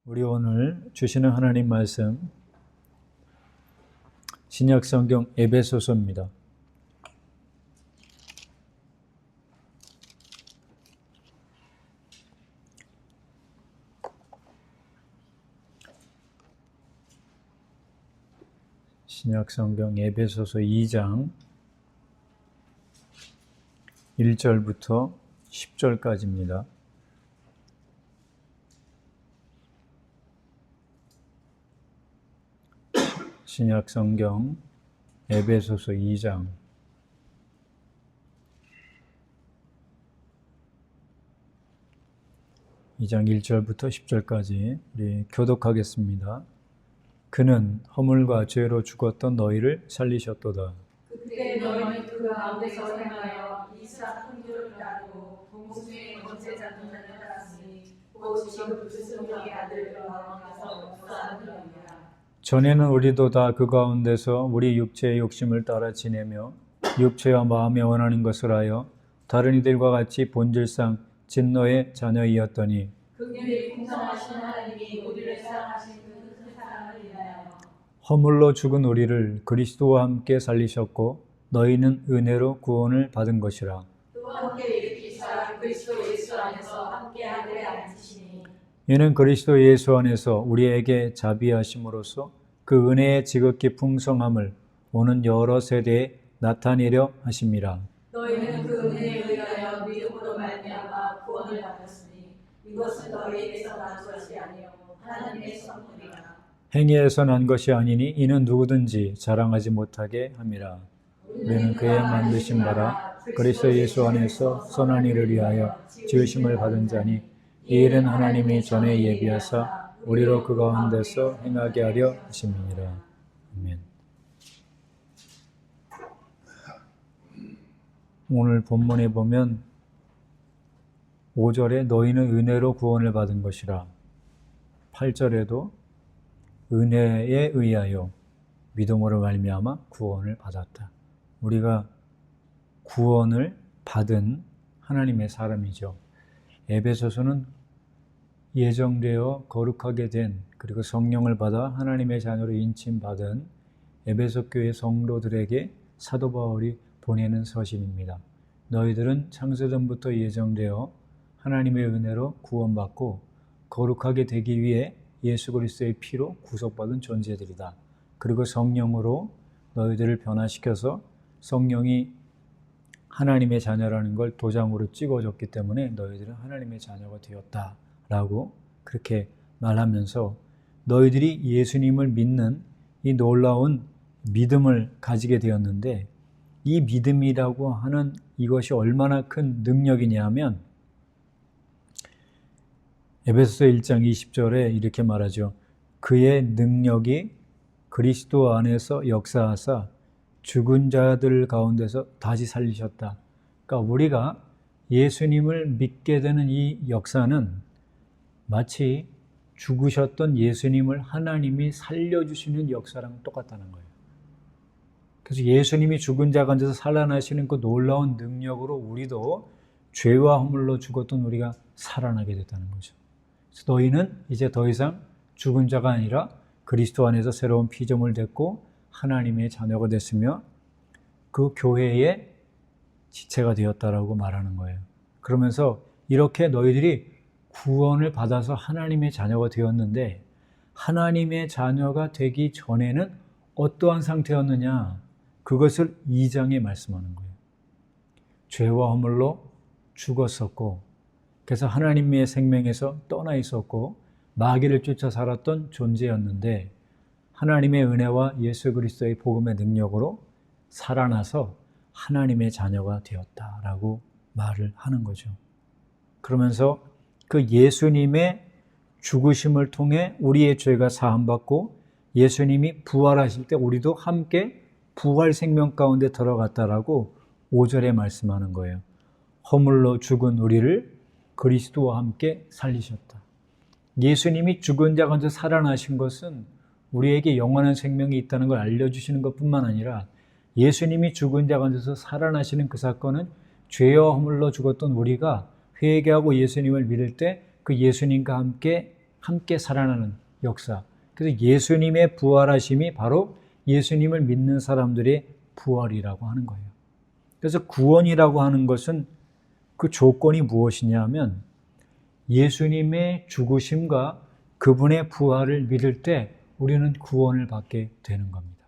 우리 오늘 주시는 하나님 말씀 신약 성경 에베소서입니다. 신약 성경 에베소서 2장 1절부터 10절까지입니다. 신약 성경 에베소서 2장 1절부터 10절까지 우리 교독하겠습니다. 그는 허물과 죄로 죽었던 너희를 살리셨도다. 그때 너희는 그 가운데서 행하여 이삭 흔적을 따르고 동중의 번제자 문화를 따랐으니 곧 지금 불순종의 아들 왕에서 역사하는 영이라. 전에는 우리도 다 그 가운데서 우리 육체의 욕심을 따라 지내며 육체와 마음에 원하는 것을 하여 다른 이들과 같이 본질상 진노의 자녀이었더니 긍휼이 풍성하신 하나님이 우리를 사랑하신 그 큰 사랑을 인하여 허물로 죽은 우리를 그리스도와 함께 살리셨고 너희는 은혜로 구원을 받은 것이라. 또 함께 일으키사 그리스도 예수 안에서 함께 하늘에 앉으시니 이는 그리스도 예수 안에서 우리에게 자비하심으로써 그 은혜의 지극히 풍성함을 오는 여러 세대에 나타내려 하심이라. 너희는 그 은혜에 의하여 믿음으로 말미암아 구원을 받았으니 이것은 너희에게서 난 것이 아니요 하나님의 선물이라. 행위에서 난 것이 아니니 이는 누구든지 자랑하지 못하게 함이라. 우리는 그의 만드신 바라 그리스도 예수 안에서 선한 일을 위하여 지으심을 받은 자니 이 일은 하나님이 전에 예비하사 우리로 그 가운데서 행하게 하려 하심이니라. 아멘. 오늘 본문에 보면 5절에 너희는 은혜로 구원을 받은 것이라, 8절에도 은혜에 의하여 믿음으로 말미암아 구원을 받았다. 우리가 구원을 받은 하나님의 사람이죠. 에베소서는 예정되어 거룩하게 된, 그리고 성령을 받아 하나님의 자녀로 인침받은 에베소 교회 성도들에게 사도 바울이 보내는 서신입니다. 너희들은 창세전부터 예정되어 하나님의 은혜로 구원받고 거룩하게 되기 위해 예수 그리스도의 피로 구속받은 존재들이다. 그리고 성령으로 너희들을 변화시켜서 성령이 하나님의 자녀라는 걸 도장으로 찍어줬기 때문에 너희들은 하나님의 자녀가 되었다 라고 그렇게 말하면서 너희들이 예수님을 믿는 이 놀라운 믿음을 가지게 되었는데, 이 믿음이라고 하는 이것이 얼마나 큰 능력이냐 하면 에베소서 1장 20절에 이렇게 말하죠. 그의 능력이 그리스도 안에서 역사하사 죽은 자들 가운데서 다시 살리셨다. 그러니까 우리가 예수님을 믿게 되는 이 역사는 마치 죽으셨던 예수님을 하나님이 살려주시는 역사랑 똑같다는 거예요. 그래서 예수님이 죽은 자 가운데서 살아나시는 그 놀라운 능력으로 우리도 죄와 허물로 죽었던 우리가 살아나게 됐다는 거죠. 그래서 너희는 이제 더 이상 죽은 자가 아니라 그리스도 안에서 새로운 피조물 됐고 하나님의 자녀가 됐으며 그 교회의 지체가 되었다라고 말하는 거예요. 그러면서 이렇게 너희들이 구원을 받아서 하나님의 자녀가 되었는데, 하나님의 자녀가 되기 전에는 어떠한 상태였느냐, 그것을 2장에 말씀하는 거예요. 죄와 허물로 죽었었고, 그래서 하나님의 생명에서 떠나 있었고 마귀를 쫓아 살았던 존재였는데, 하나님의 은혜와 예수 그리스도의 복음의 능력으로 살아나서 하나님의 자녀가 되었다라고 말을 하는 거죠. 그러면서 그 예수님의 죽으심을 통해 우리의 죄가 사함받고 예수님이 부활하실 때 우리도 함께 부활 생명 가운데 들어갔다라고 5절에 말씀하는 거예요. 허물로 죽은 우리를 그리스도와 함께 살리셨다. 예수님이 죽은 자 가운데 살아나신 것은 우리에게 영원한 생명이 있다는 걸 알려주시는 것뿐만 아니라, 예수님이 죽은 자 가운데서 살아나시는 그 사건은 죄와 허물로 죽었던 우리가 회개하고 예수님을 믿을 때 그 예수님과 함께 함께 살아나는 역사. 그래서 예수님의 부활하심이 바로 예수님을 믿는 사람들의 부활이라고 하는 거예요. 그래서 구원이라고 하는 것은 그 조건이 무엇이냐 하면 예수님의 죽으심과 그분의 부활을 믿을 때 우리는 구원을 받게 되는 겁니다.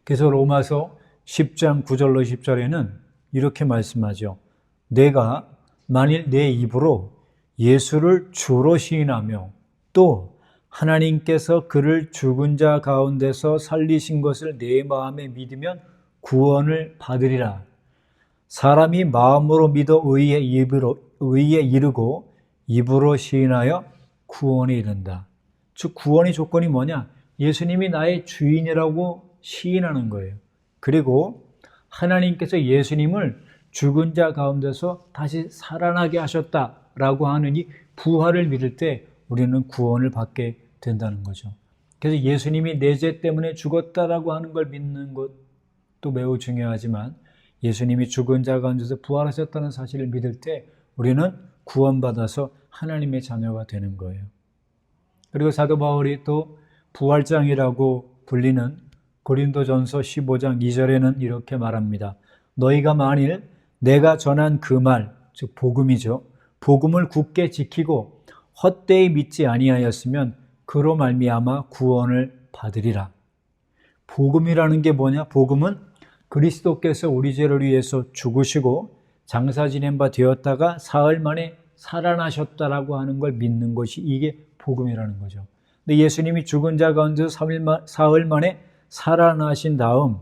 그래서 로마서 10장 9절로 10절에는 이렇게 말씀하죠. 내가 만일 내 입으로 예수를 주로 시인하며 또 하나님께서 그를 죽은 자 가운데서 살리신 것을 내 마음에 믿으면 구원을 받으리라. 사람이 마음으로 믿어 의에 이르고 입으로 시인하여 구원에 이른다. 즉 구원의 조건이 뭐냐? 예수님이 나의 주인이라고 시인하는 거예요. 그리고 하나님께서 예수님을 죽은 자 가운데서 다시 살아나게 하셨다라고 하는 이 부활을 믿을 때 우리는 구원을 받게 된다는 거죠. 그래서 예수님이 내 죄 때문에 죽었다라고 하는 걸 믿는 것도 매우 중요하지만 예수님이 죽은 자 가운데서 부활하셨다는 사실을 믿을 때 우리는 구원받아서 하나님의 자녀가 되는 거예요. 그리고 사도 바울이 또 부활장이라고 불리는 고린도전서 15장 2절에는 이렇게 말합니다. 너희가 만일 내가 전한 그 말, 즉 복음이죠. 복음을 굳게 지키고 헛되이 믿지 아니하였으면 그로 말미암아 구원을 받으리라. 복음이라는 게 뭐냐? 복음은 그리스도께서 우리 죄를 위해서 죽으시고 장사 지낸 바 되었다가 사흘 만에 살아나셨다라고 하는 걸 믿는 것이 이게 복음이라는 거죠. 근데 예수님이 죽은 자 가운데서 사흘 만에 살아나신 다음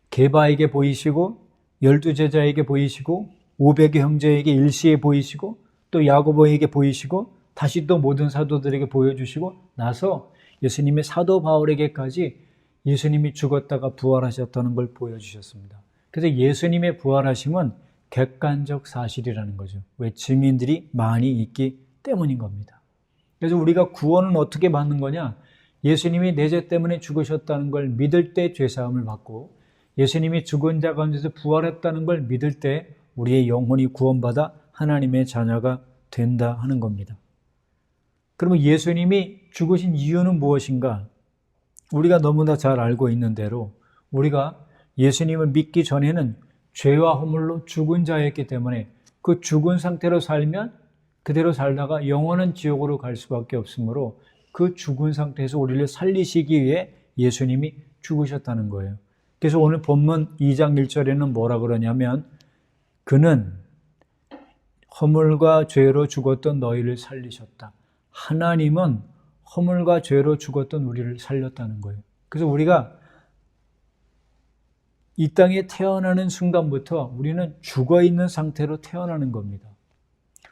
게바에게 보이시고 12제자에게 보이시고 500의 형제에게 일시에 보이시고 또 야고보에게 보이시고 다시 또 모든 사도들에게 보여주시고 나서 예수님의 사도 바울에게까지 예수님이 죽었다가 부활하셨다는 걸 보여주셨습니다. 그래서 예수님의 부활하심은 객관적 사실이라는 거죠. 왜? 증인들이 많이 있기 때문인 겁니다. 그래서 우리가 구원은 어떻게 받는 거냐? 예수님이 내 죄 때문에 죽으셨다는 걸 믿을 때 죄사함을 받고 예수님이 죽은 자 가운데서 부활했다는 걸 믿을 때 우리의 영혼이 구원받아 하나님의 자녀가 된다 하는 겁니다. 그러면 예수님이 죽으신 이유는 무엇인가? 우리가 너무나 잘 알고 있는 대로 우리가 예수님을 믿기 전에는 죄와 허물로 죽은 자였기 때문에 그 죽은 상태로 살면 그대로 살다가 영원한 지옥으로 갈 수밖에 없으므로 그 죽은 상태에서 우리를 살리시기 위해 예수님이 죽으셨다는 거예요. 그래서 오늘 본문 2장 1절에는 뭐라 그러냐면 그는 허물과 죄로 죽었던 너희를 살리셨다. 하나님은 허물과 죄로 죽었던 우리를 살렸다는 거예요. 그래서 우리가 이 땅에 태어나는 순간부터 우리는 죽어있는 상태로 태어나는 겁니다.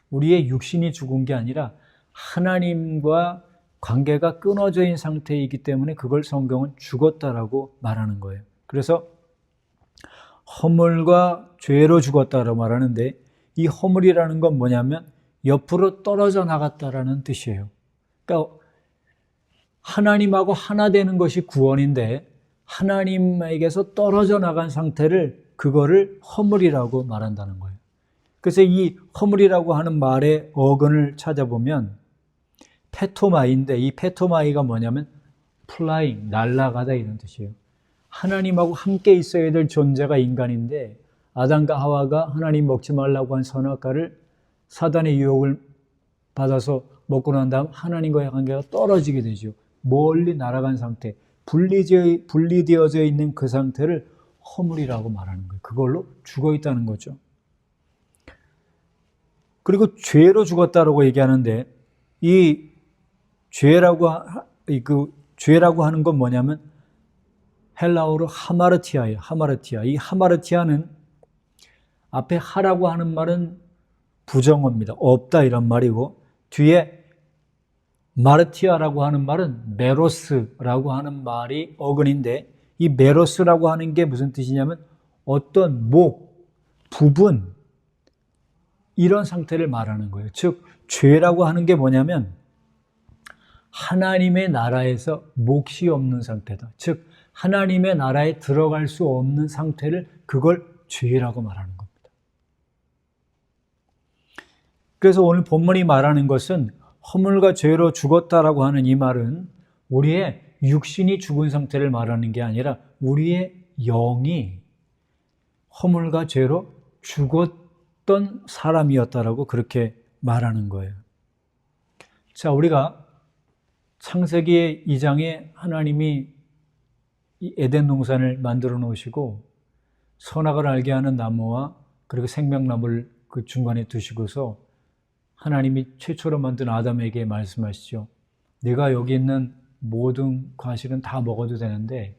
우리의 육신이 죽은 게 아니라 하나님과 관계가 끊어져 있는 상태이기 때문에 그걸 성경은 죽었다라고 말하는 거예요. 그래서 허물과 죄로 죽었다라고 말하는데 이 허물이라는 건 뭐냐면 옆으로 떨어져 나갔다라는 뜻이에요. 그러니까 하나님하고 하나 되는 것이 구원인데 하나님에게서 떨어져 나간 상태를 그거를 허물이라고 말한다는 거예요. 그래서 이 허물이라고 하는 말의 어근을 찾아보면 페토마이인데 이 페토마이가 뭐냐면 플라잉, 날아가다 이런 뜻이에요. 하나님하고 함께 있어야 될 존재가 인간인데 아담과 하와가 하나님 먹지 말라고 한 선악과를 사단의 유혹을 받아서 먹고 난 다음 하나님과의 관계가 떨어지게 되죠. 멀리 날아간 상태, 분리되어져 있는 그 상태를 허물이라고 말하는 거예요. 그걸로 죽어 있다는 거죠. 그리고 죄로 죽었다라고 얘기하는데 이 죄라고 하는 건 뭐냐면 헬라어로 하마르티아예요. 하마르티아. 이 하마르티아는 앞에 하라고 하는 말은 부정어입니다. 없다 이런 말이고 뒤에 마르티아라고 하는 말은 메로스라고 하는 말이 어근인데 이 메로스라고 하는 게 무슨 뜻이냐면 어떤 부분 이런 상태를 말하는 거예요. 즉 죄라고 하는 게 뭐냐면 하나님의 나라에서 몫이 없는 상태다. 즉 하나님의 나라에 들어갈 수 없는 상태를 그걸 죄라고 말하는 겁니다. 그래서 오늘 본문이 말하는 것은 허물과 죄로 죽었다라고 하는 이 말은 우리의 육신이 죽은 상태를 말하는 게 아니라 우리의 영이 허물과 죄로 죽었던 사람이었다라고 그렇게 말하는 거예요. 자, 우리가 창세기 2장에 하나님이 이 에덴 동산을 만들어 놓으시고 선악을 알게 하는 나무와 그리고 생명나무를 그 중간에 두시고서 하나님이 최초로 만든 아담에게 말씀하시죠. 네가 여기 있는 모든 과실은 다 먹어도 되는데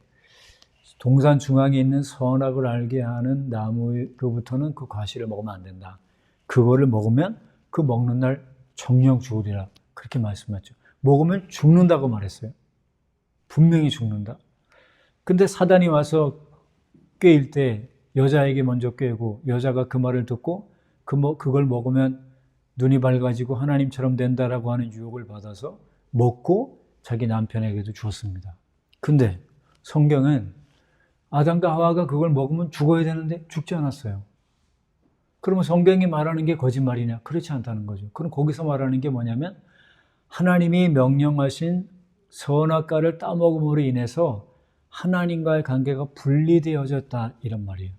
동산 중앙에 있는 선악을 알게 하는 나무로부터는 그 과실을 먹으면 안 된다. 그거를 먹으면 그 먹는 날 정령 죽으리라. 그렇게 말씀하셨죠. 먹으면 죽는다고 말했어요. 분명히 죽는다. 근데 사단이 와서 꾀일 때 여자에게 먼저 꾀고 여자가 그 말을 듣고 그걸 먹으면 눈이 밝아지고 하나님처럼 된다라고 하는 유혹을 받아서 먹고 자기 남편에게도 주었습니다. 근데 성경은 아담과 하와가 그걸 먹으면 죽어야 되는데 죽지 않았어요. 그러면 성경이 말하는 게 거짓말이냐? 그렇지 않다는 거죠. 그럼 거기서 말하는 게 뭐냐면 하나님이 명령하신 선악과를 따먹음으로 인해서 하나님과의 관계가 분리되어졌다 이런 말이에요.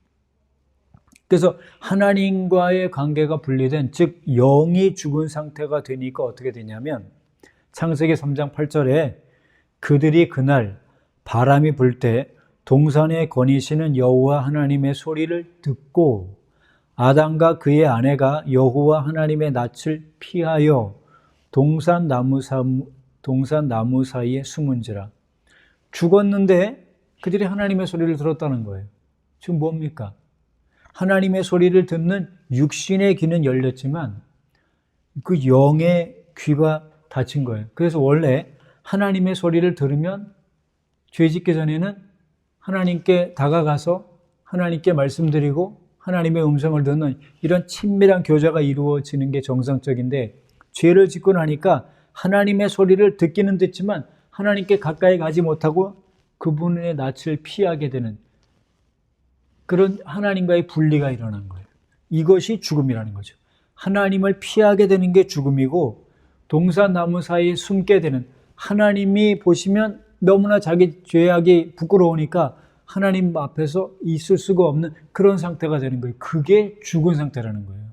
그래서 하나님과의 관계가 분리된, 즉 영이 죽은 상태가 되니까 어떻게 되냐면 창세기 3장 8절에 그들이 그날 바람이 불 때 동산에 거니시는 여호와 하나님의 소리를 듣고 아담과 그의 아내가 여호와 하나님의 낯을 피하여 동산 나무 사이에 숨은지라. 죽었는데 그들이 하나님의 소리를 들었다는 거예요. 지금 뭡니까? 하나님의 소리를 듣는 육신의 귀는 열렸지만 그 영의 귀가 닫힌 거예요. 그래서 원래 하나님의 소리를 들으면 죄 짓기 전에는 하나님께 다가가서 하나님께 말씀드리고 하나님의 음성을 듣는 이런 친밀한 교제가 이루어지는 게 정상적인데 죄를 짓고 나니까 하나님의 소리를 듣기는 듣지만 하나님께 가까이 가지 못하고 그분의 낯을 피하게 되는 그런 하나님과의 분리가 일어난 거예요. 이것이 죽음이라는 거죠. 하나님을 피하게 되는 게 죽음이고 동산 나무 사이에 숨게 되는, 하나님이 보시면 너무나 자기 죄악이 부끄러우니까 하나님 앞에서 있을 수가 없는 그런 상태가 되는 거예요. 그게 죽은 상태라는 거예요.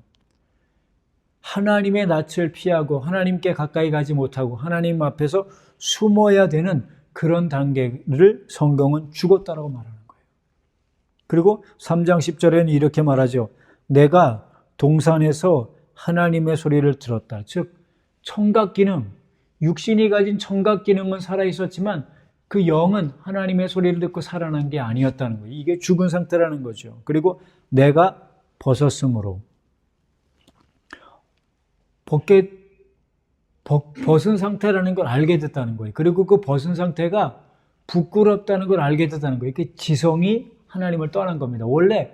하나님의 낯을 피하고 하나님께 가까이 가지 못하고 하나님 앞에서 숨어야 되는 그런 단계를 성경은 죽었다라고 말하는 거예요. 그리고 3장 10절에는 이렇게 말하죠. 내가 동산에서 하나님의 소리를 들었다. 즉 청각기능, 육신이 가진 청각기능은 살아있었지만 그 영은 하나님의 소리를 듣고 살아난 게 아니었다는 거예요. 이게 죽은 상태라는 거죠. 그리고 내가 벗었으므로, 벗은 상태라는 걸 알게 됐다는 거예요. 그리고 그 벗은 상태가 부끄럽다는 걸 알게 됐다는 거예요. 이게 지성이 하나님을 떠난 겁니다. 원래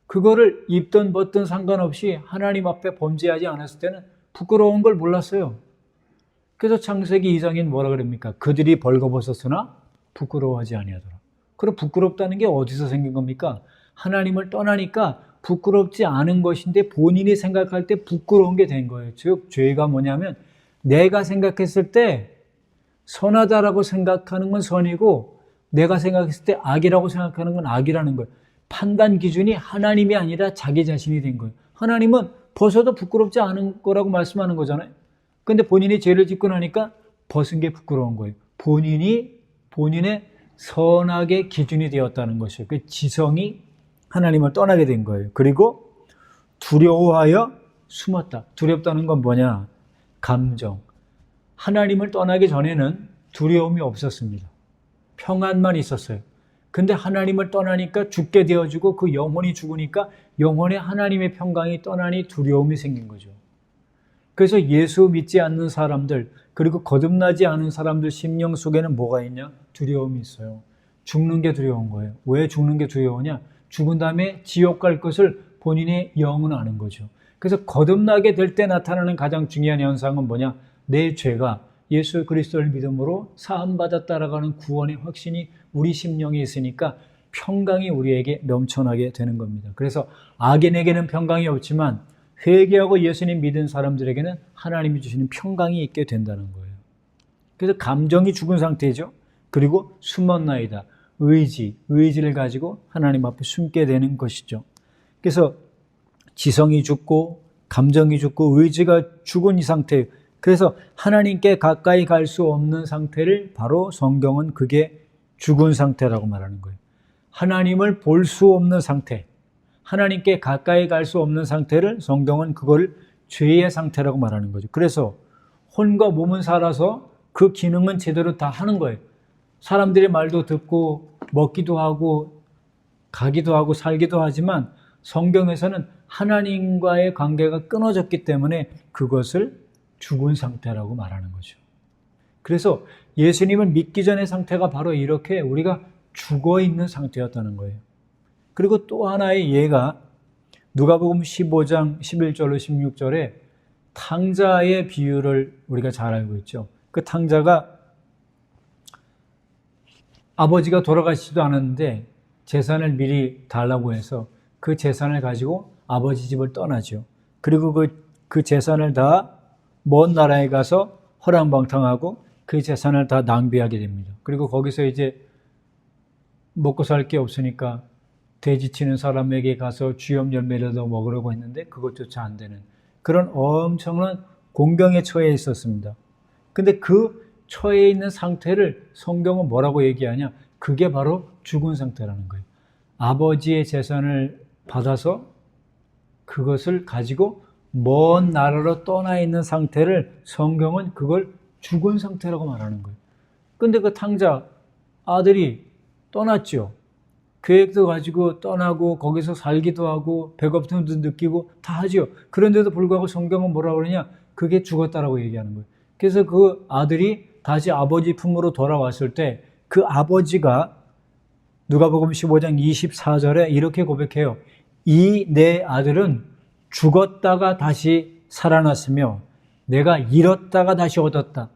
그거를 입든 벗든 상관없이 하나님 앞에 범죄하지 않았을 때는 부끄러운 걸 몰랐어요. 그래서 창세기 2장인 뭐라 그럽니까? 그들이 벌거벗었으나 부끄러워하지 아니하더라. 그럼 부끄럽다는 게 어디서 생긴 겁니까? 하나님을 떠나니까 부끄럽지 않은 것인데 본인이 생각할 때 부끄러운 게 된 거예요. 즉 죄가 뭐냐면 내가 생각했을 때 선하다라고 생각하는 건 선이고 내가 생각했을 때 악이라고 생각하는 건 악이라는 거예요. 판단 기준이 하나님이 아니라 자기 자신이 된 거예요. 하나님은 벗어도 부끄럽지 않은 거라고 말씀하는 거잖아요. 근데 본인이 죄를 짓고 나니까 벗은 게 부끄러운 거예요. 본인의 선악의 기준이 되었다는 것이에요. 그 지성이 하나님을 떠나게 된 거예요. 그리고 두려워하여 숨었다. 두렵다는 건 뭐냐? 감정. 하나님을 떠나기 전에는 두려움이 없었습니다. 평안만 있었어요. 근데 하나님을 떠나니까 죽게 되어지고 그 영혼이 죽으니까 영혼에 하나님의 평강이 떠나니 두려움이 생긴 거죠. 그래서 예수 믿지 않는 사람들, 그리고 거듭나지 않은 사람들 심령 속에는 뭐가 있냐? 두려움이 있어요. 죽는 게 두려운 거예요. 왜 죽는 게 두려우냐? 죽은 다음에 지옥 갈 것을 본인의 영은 아는 거죠. 그래서 거듭나게 될 때 나타나는 가장 중요한 현상은 뭐냐? 내 죄가 예수 그리스도를 믿음으로 사함받았다라고 하는 구원의 확신이 우리 심령에 있으니까 평강이 우리에게 넘쳐나게 되는 겁니다. 그래서 악인에게는 평강이 없지만 회개하고 예수님 믿은 사람들에게는 하나님이 주시는 평강이 있게 된다는 거예요. 그래서 감정이 죽은 상태죠. 그리고 숨었나이다. 의지를 가지고 하나님 앞에 숨게 되는 것이죠. 그래서 지성이 죽고 감정이 죽고 의지가 죽은 이 상태, 그래서 하나님께 가까이 갈 수 없는 상태를 바로 성경은 그게 죽은 상태라고 말하는 거예요. 하나님을 볼 수 없는 상태, 하나님께 가까이 갈 수 없는 상태를 성경은 그걸 죄의 상태라고 말하는 거죠. 그래서 혼과 몸은 살아서 그 기능은 제대로 다 하는 거예요. 사람들의 말도 듣고 먹기도 하고 가기도 하고 살기도 하지만 성경에서는 하나님과의 관계가 끊어졌기 때문에 그것을 죽은 상태라고 말하는 거죠. 그래서 예수님을 믿기 전의 상태가 바로 이렇게 우리가 죽어 있는 상태였다는 거예요. 그리고 또 하나의 예가 누가복음 15장 11절로 16절에 탕자의 비유를 우리가 잘 알고 있죠. 그 탕자가 아버지가 돌아가시지도 않았는데 재산을 미리 달라고 해서 그 재산을 가지고 아버지 집을 떠나죠. 그리고 그 재산을 다 먼 나라에 가서 허랑방탕하고 그 재산을 다 낭비하게 됩니다. 그리고 거기서 이제 먹고 살 게 없으니까 돼지 치는 사람에게 가서 쥐염 열매라도 먹으려고 했는데 그것조차 안 되는 그런 엄청난 공경에 처해 있었습니다. 근데 그 처해 있는 상태를 성경은 뭐라고 얘기하냐? 그게 바로 죽은 상태라는 거예요. 아버지의 재산을 받아서 그것을 가지고 먼 나라로 떠나 있는 상태를 성경은 그걸 죽은 상태라고 말하는 거예요. 근데 그 탕자 아들이 떠났죠. 계획도 가지고 떠나고 거기서 살기도 하고 배고픔도 느끼고 다 하죠. 그런데도 불구하고 성경은 뭐라고 그러냐? 그게 죽었다라고 얘기하는 거예요. 그래서 그 아들이 다시 아버지 품으로 돌아왔을 때 그 아버지가 누가복음 15장 24절에 이렇게 고백해요. 이 내 아들은 죽었다가 다시 살아났으며 내가 잃었다가 다시 얻었다.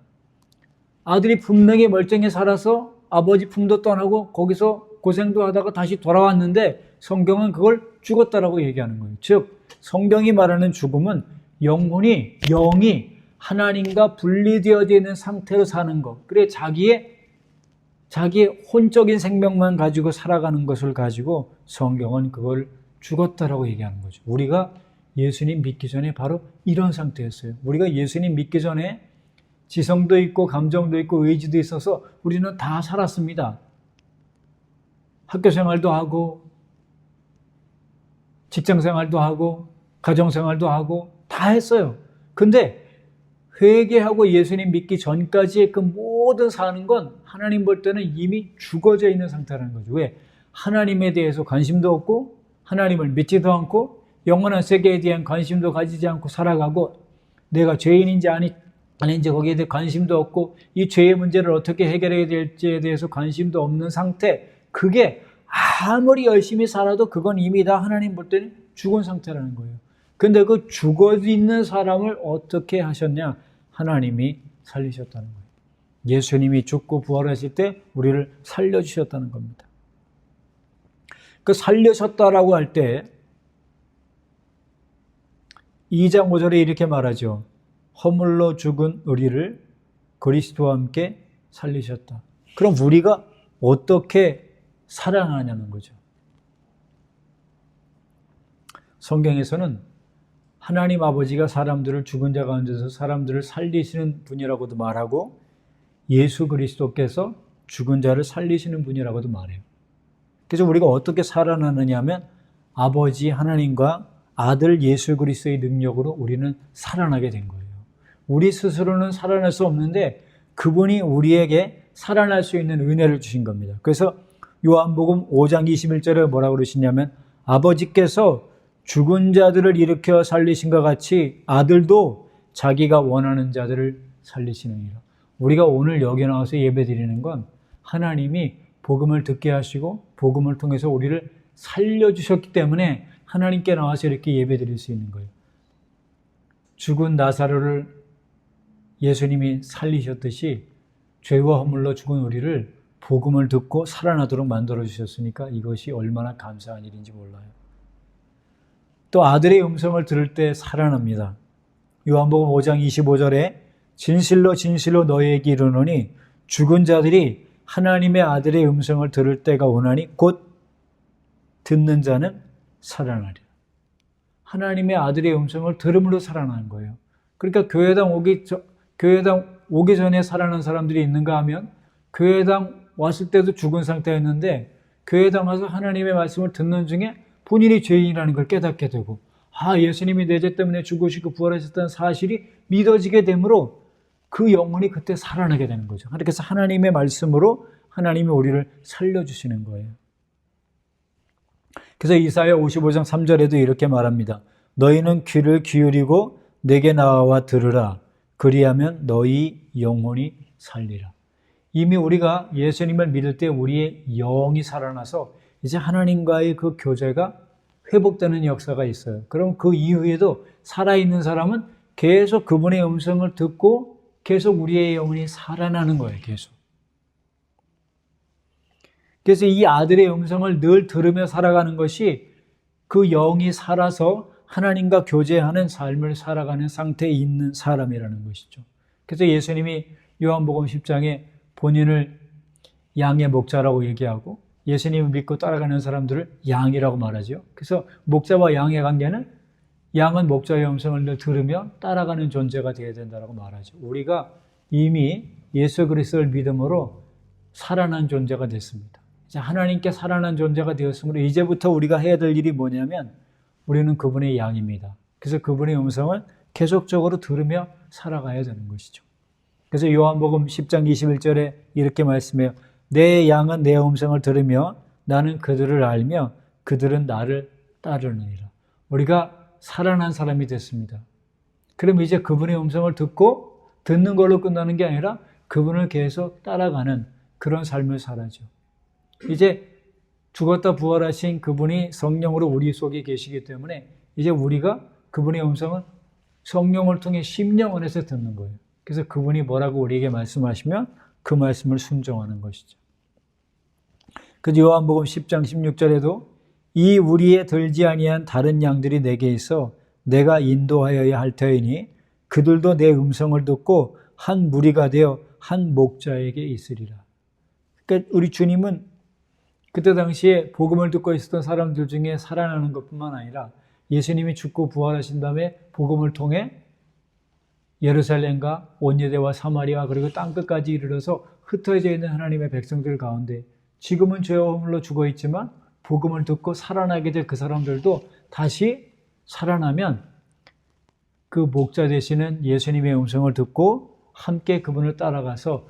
아들이 분명히 멀쩡히 살아서 아버지 품도 떠나고 거기서 고생도 하다가 다시 돌아왔는데 성경은 그걸 죽었다라고 얘기하는 거예요. 즉 성경이 말하는 죽음은 영이 하나님과 분리되어져 있는 상태로 사는 것. 그래 자기의 혼적인 생명만 가지고 살아가는 것을 가지고 성경은 그걸 죽었다라고 얘기하는 거죠. 우리가 예수님 믿기 전에 바로 이런 상태였어요. 우리가 예수님 믿기 전에 지성도 있고 감정도 있고 의지도 있어서 우리는 다 살았습니다. 학교 생활도 하고 직장 생활도 하고 가정 생활도 하고 다 했어요. 근데 회개하고 예수님 믿기 전까지의 그 모든 사는 건 하나님 볼 때는 이미 죽어져 있는 상태라는 거죠. 왜? 하나님에 대해서 관심도 없고 하나님을 믿지도 않고 영원한 세계에 대한 관심도 가지지 않고 살아가고 내가 죄인인지 아닌지 거기에 대해 관심도 없고 이 죄의 문제를 어떻게 해결해야 될지에 대해서 관심도 없는 상태. 그게 아무리 열심히 살아도 그건 이미 다 하나님 볼 때는 죽은 상태라는 거예요. 근데 그 죽어 있는 사람을 어떻게 하셨냐? 하나님이 살리셨다는 거예요. 예수님이 죽고 부활하실 때 우리를 살려주셨다는 겁니다. 그 살려셨다라고 할 때 2장 5절에 이렇게 말하죠. 허물로 죽은 우리를 그리스도와 함께 살리셨다. 그럼 우리가 어떻게 살아나냐는 거죠. 성경에서는 하나님 아버지가 사람들을 죽은 자 가운데서 사람들을 살리시는 분이라고도 말하고 예수 그리스도께서 죽은 자를 살리시는 분이라고도 말해요. 그래서 우리가 어떻게 살아나느냐 하면 아버지 하나님과 아들 예수 그리스도의 능력으로 우리는 살아나게 된 거예요. 우리 스스로는 살아날 수 없는데 그분이 우리에게 살아날 수 있는 은혜를 주신 겁니다. 그래서 요한복음 5장 21절에 뭐라고 그러시냐면 아버지께서 죽은 자들을 일으켜 살리신 것 같이 아들도 자기가 원하는 자들을 살리시느니라. 우리가 오늘 여기 나와서 예배드리는 건 하나님이 복음을 듣게 하시고 복음을 통해서 우리를 살려주셨기 때문에 하나님께 나와서 이렇게 예배드릴 수 있는 거예요. 죽은 나사로를 예수님이 살리셨듯이 죄와 허물로 죽은 우리를 복음을 듣고 살아나도록 만들어주셨으니까 이것이 얼마나 감사한 일인지 몰라요. 또 아들의 음성을 들을 때 살아납니다. 요한복음 5장 25절에 진실로 진실로 너희에게 이르노니 죽은 자들이 하나님의 아들의 음성을 들을 때가 오나니 곧 듣는 자는 살아나리라. 하나님의 아들의 음성을 들음으로 살아나는 거예요. 그러니까 교회당 오기 전에 살아난 사람들이 있는가 하면 교회당 왔을 때도 죽은 상태였는데 교회당 와서 하나님의 말씀을 듣는 중에 본인이 죄인이라는 걸 깨닫게 되고 예수님이 내 죄 때문에 죽으시고 부활하셨다는 사실이 믿어지게 되므로 그 영혼이 그때 살아나게 되는 거죠. 그래서 하나님의 말씀으로 하나님이 우리를 살려주시는 거예요. 그래서 이사야 55장 3절에도 이렇게 말합니다. 너희는 귀를 기울이고 내게 나와 들으라. 그리하면 너희 영혼이 살리라. 이미 우리가 예수님을 믿을 때 우리의 영이 살아나서 이제 하나님과의 그 교제가 회복되는 역사가 있어요. 그럼 그 이후에도 살아있는 사람은 계속 그분의 음성을 듣고 계속 우리의 영혼이 살아나는 거예요. 계속. 그래서 이 아들의 음성을 늘 들으며 살아가는 것이 그 영이 살아서 하나님과 교제하는 삶을 살아가는 상태에 있는 사람이라는 것이죠. 그래서 예수님이 요한복음 10장에 본인을 양의 목자라고 얘기하고 예수님을 믿고 따라가는 사람들을 양이라고 말하죠. 그래서 목자와 양의 관계는 양은 목자의 음성을 늘 들으며 따라가는 존재가 되어야 된다고 말하죠. 우리가 이미 예수 그리스도를 믿음으로 살아난 존재가 됐습니다. 이제 하나님께 살아난 존재가 되었으므로 이제부터 우리가 해야 될 일이 뭐냐면 우리는 그분의 양입니다. 그래서 그분의 음성을 계속적으로 들으며 살아가야 되는 것이죠. 그래서 요한복음 10장 21절에 이렇게 말씀해요. 내 양은 내 음성을 들으며 나는 그들을 알며 그들은 나를 따르느니라. 우리가 살아난 사람이 됐습니다. 그럼 이제 그분의 음성을 듣고 듣는 걸로 끝나는 게 아니라 그분을 계속 따라가는 그런 삶을 살아죠. 이제 죽었다 부활하신 그분이 성령으로 우리 속에 계시기 때문에 이제 우리가 그분의 음성을 성령을 통해 심령 안에서 듣는 거예요. 그래서 그분이 뭐라고 우리에게 말씀하시면 그 말씀을 순종하는 것이죠. 그래서 요한복음 10장 16절에도 이 우리에 들지 아니한 다른 양들이 내게 있어 내가 인도하여야 할 터이니 그들도 내 음성을 듣고 한 무리가 되어 한 목자에게 있으리라. 그러니까 우리 주님은 그때 당시에 복음을 듣고 있었던 사람들 중에 살아나는 것뿐만 아니라 예수님이 죽고 부활하신 다음에 복음을 통해 예루살렘과 온 유대와 사마리아 그리고 땅끝까지 이르러서 흩어져 있는 하나님의 백성들 가운데 지금은 죄와 허물로 죽어 있지만 복음을 듣고 살아나게 될 그 사람들도 다시 살아나면 그 목자 되시는 예수님의 음성을 듣고 함께 그분을 따라가서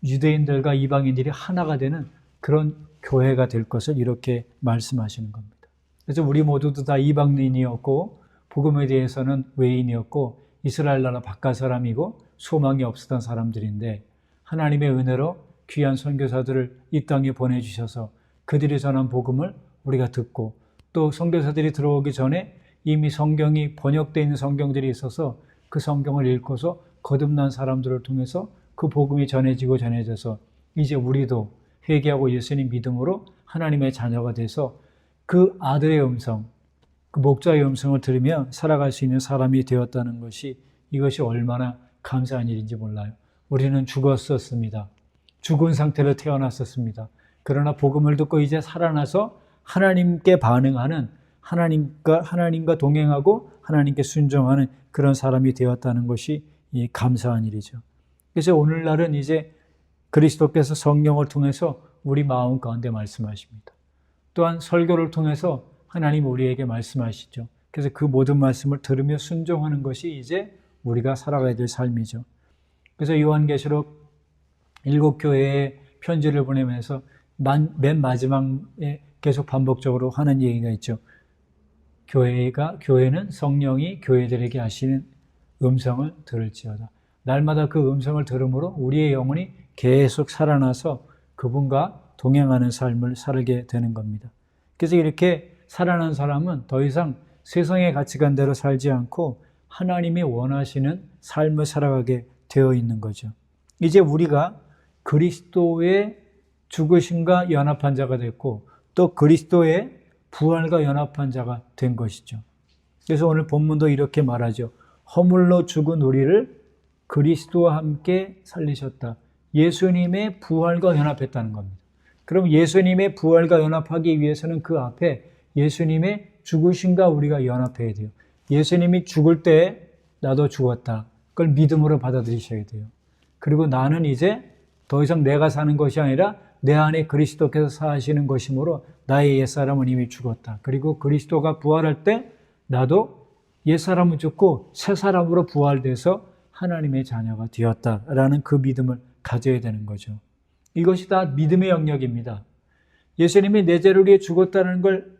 유대인들과 이방인들이 하나가 되는 그런 교회가 될 것을 이렇게 말씀하시는 겁니다. 그래서 우리 모두도 다 이방인이었고 복음에 대해서는 외인이었고 이스라엘 나라 바깥 사람이고 소망이 없었던 사람들인데 하나님의 은혜로 귀한 선교사들을 이 땅에 보내주셔서 그들이 전한 복음을 우리가 듣고 또 선교사들이 들어오기 전에 이미 성경이 번역되어 있는 성경들이 있어서 그 성경을 읽고서 거듭난 사람들을 통해서 그 복음이 전해져서 이제 우리도 회개하고 예수님 믿음으로 하나님의 자녀가 돼서 그 아들의 음성, 그 목자의 음성을 들으며 살아갈 수 있는 사람이 되었다는 것이 이것이 얼마나 감사한 일인지 몰라요. 우리는 죽었었습니다. 죽은 상태로 태어났었습니다. 그러나 복음을 듣고 이제 살아나서 하나님께 반응하는 하나님과 동행하고 하나님께 순종하는 그런 사람이 되었다는 것이 감사한 일이죠. 그래서 오늘날은 이제 그리스도께서 성령을 통해서 우리 마음 가운데 말씀하십니다. 또한 설교를 통해서 하나님 우리에게 말씀하시죠. 그래서 그 모든 말씀을 들으며 순종하는 것이 이제 우리가 살아가야 될 삶이죠. 그래서 요한계시록 7교회에 편지를 보내면서 맨 마지막에 계속 반복적으로 하는 얘기가 있죠. 교회는 성령이 교회들에게 하시는 음성을 들을지어다. 날마다 그 음성을 들음으로 우리의 영혼이 계속 살아나서 그분과 동행하는 삶을 살게 되는 겁니다. 그래서 이렇게 살아난 사람은 더 이상 세상의 가치관대로 살지 않고 하나님이 원하시는 삶을 살아가게 되어 있는 거죠. 이제 우리가 그리스도의 죽으심과 연합한 자가 됐고 또 그리스도의 부활과 연합한 자가 된 것이죠. 그래서 오늘 본문도 이렇게 말하죠. 허물로 죽은 우리를 그리스도와 함께 살리셨다. 예수님의 부활과 연합했다는 겁니다. 그럼 예수님의 부활과 연합하기 위해서는 그 앞에 예수님의 죽으심과 우리가 연합해야 돼요. 예수님이 죽을 때 나도 죽었다. 그걸 믿음으로 받아들이셔야 돼요. 그리고 나는 이제 더 이상 내가 사는 것이 아니라 내 안에 그리스도께서 사시는 것이므로 나의 옛사람은 이미 죽었다. 그리고 그리스도가 부활할 때 나도 옛사람은 죽고 새사람으로 부활돼서 하나님의 자녀가 되었다라는 그 믿음을 가져야 되는 거죠. 이것이 다 믿음의 영역입니다. 예수님이 내 죄를 위해 죽었다는 걸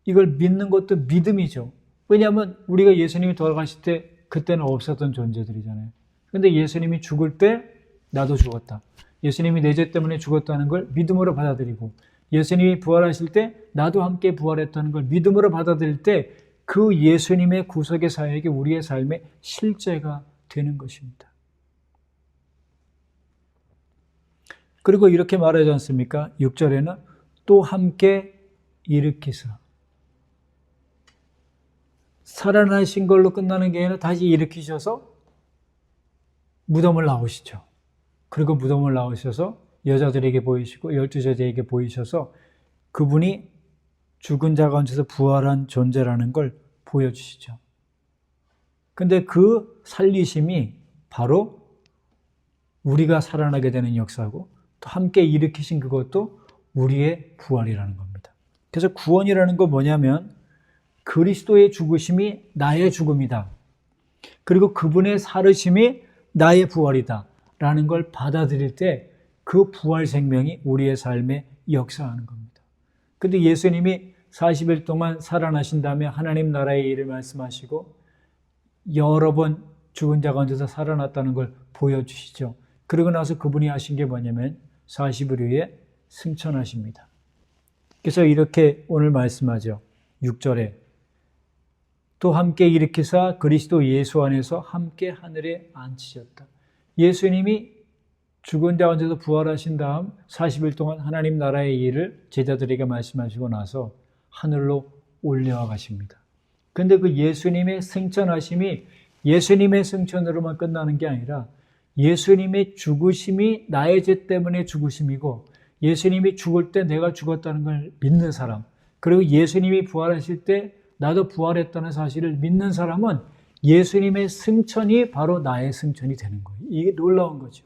이걸 믿는 것도 믿음이죠. 왜냐하면 우리가 예수님이 돌아가실 때 그때는 없었던 존재들이잖아요. 그런데 예수님이 죽을 때 나도 죽었다. 예수님이 내 죄 때문에 죽었다는 걸 믿음으로 받아들이고 예수님이 부활하실 때 나도 함께 부활했다는 걸 믿음으로 받아들일 때 그 예수님의 구속의 사역이 우리의 삶의 실제가 되는 것입니다. 그리고 이렇게 말하지 않습니까? 6절에는 또 함께 일으키사. 살아나신 걸로 끝나는 게 아니라 다시 일으키셔서 무덤을 나오시죠. 그리고 무덤을 나오셔서 여자들에게 보이시고 12제자에게 보이셔서 그분이 죽은 자 가운데서 부활한 존재라는 걸 보여주시죠. 근데 그 살리심이 바로 우리가 살아나게 되는 역사고 또 함께 일으키신 그것도 우리의 부활이라는 겁니다. 그래서 구원이라는 건 뭐냐면 그리스도의 죽으심이 나의 죽음이다. 그리고 그분의 살으심이 나의 부활이다. 라는 걸 받아들일 때 그 부활 생명이 우리의 삶에 역사하는 겁니다. 근데 예수님이 40일 동안 살아나신 다음에 하나님 나라의 일을 말씀하시고 여러 번 죽은 자 가운데서 살아났다는 걸 보여주시죠. 그러고 나서 그분이 하신 게 뭐냐면 40일 후에 승천하십니다. 그래서 이렇게 오늘 말씀하죠. 6절에 또 함께 일으키사 그리스도 예수 안에서 함께 하늘에 앉히셨다. 예수님이 죽은 자 가운데서 부활하신 다음 40일 동안 하나님 나라의 일을 제자들에게 말씀하시고 나서 하늘로 올려와 가십니다. 그런데 그 예수님의 승천하심이 예수님의 승천으로만 끝나는 게 아니라 예수님의 죽으심이 나의 죄 때문에 죽으심이고 예수님이 죽을 때 내가 죽었다는 걸 믿는 사람, 그리고 예수님이 부활하실 때 나도 부활했다는 사실을 믿는 사람은 예수님의 승천이 바로 나의 승천이 되는 거예요. 이게 놀라운 거죠.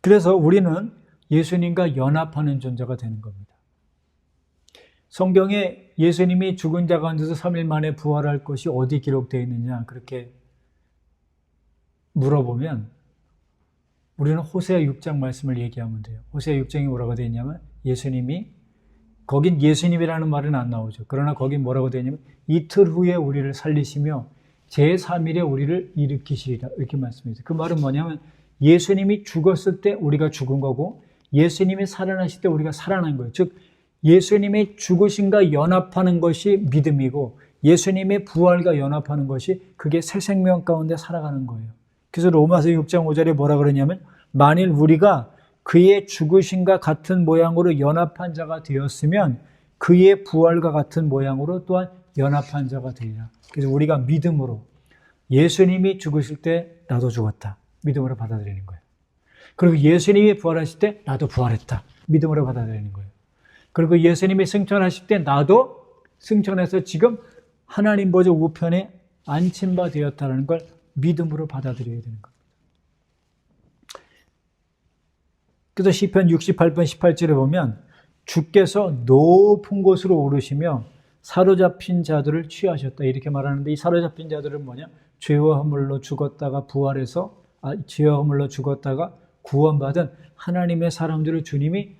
그래서 우리는 예수님과 연합하는 존재가 되는 겁니다. 성경에 예수님이 죽은 자 가운데서 3일 만에 부활할 것이 어디 기록되어 있느냐 그렇게 물어보면 우리는 호세아 6장 말씀을 얘기하면 돼요. 호세아 6장이 뭐라고 되어 있냐면 예수님이, 거긴 예수님이라는 말은 안 나오죠. 그러나 거긴 뭐라고 되어 있냐면 이틀 후에 우리를 살리시며 제3일에 우리를 일으키시리라 이렇게 말씀해요. 그 말은 뭐냐면 예수님이 죽었을 때 우리가 죽은 거고 예수님이 살아나실 때 우리가 살아난 거예요. 즉 예수님의 죽으심과 연합하는 것이 믿음이고 예수님의 부활과 연합하는 것이 그게 새 생명 가운데 살아가는 거예요. 그래서 로마서 6장 5절에 뭐라 그러냐면 만일 우리가 그의 죽으심과 같은 모양으로 연합한 자가 되었으면 그의 부활과 같은 모양으로 또한 연합한 자가 되리라. 그래서 우리가 믿음으로 예수님이 죽으실 때 나도 죽었다. 믿음으로 받아들이는 거예요. 그리고 예수님이 부활하실 때 나도 부활했다. 믿음으로 받아들이는 거예요. 그리고 예수님이 승천하실 때 나도 승천해서 지금 하나님 보좌 우편에 앉힌 바 되었다는 걸 믿음으로 받아들여야 되는 겁니다. 그래서 시편 68편 18절에 보면 주께서 높은 곳으로 오르시며 사로잡힌 자들을 취하셨다 이렇게 말하는데 이 사로잡힌 자들은 뭐냐? 죄와 허물로 죽었다가 부활해서 죄와 허물로 죽었다가 구원받은 하나님의 사람들을 주님이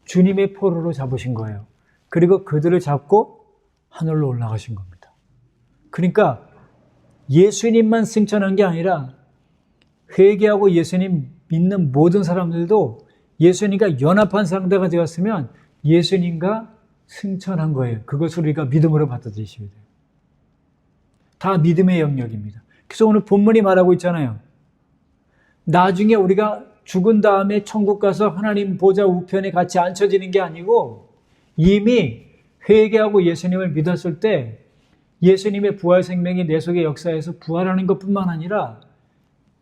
주님의 포로로 잡으신 거예요. 그리고 그들을 잡고 하늘로 올라가신 겁니다. 그러니까 예수님만 승천한 게 아니라 회개하고 예수님 믿는 모든 사람들도 예수님과 연합한 상대가 되었으면 예수님과 승천한 거예요. 그것을 우리가 믿음으로 받아들이셔야 돼요. 다 믿음의 영역입니다. 그래서 오늘 본문이 말하고 있잖아요. 나중에 우리가 죽은 다음에 천국 가서 하나님 보좌 우편에 같이 앉혀지는 게 아니고 이미 회개하고 예수님을 믿었을 때 예수님의 부활 생명이 내 속에 역사해서 부활하는 것뿐만 아니라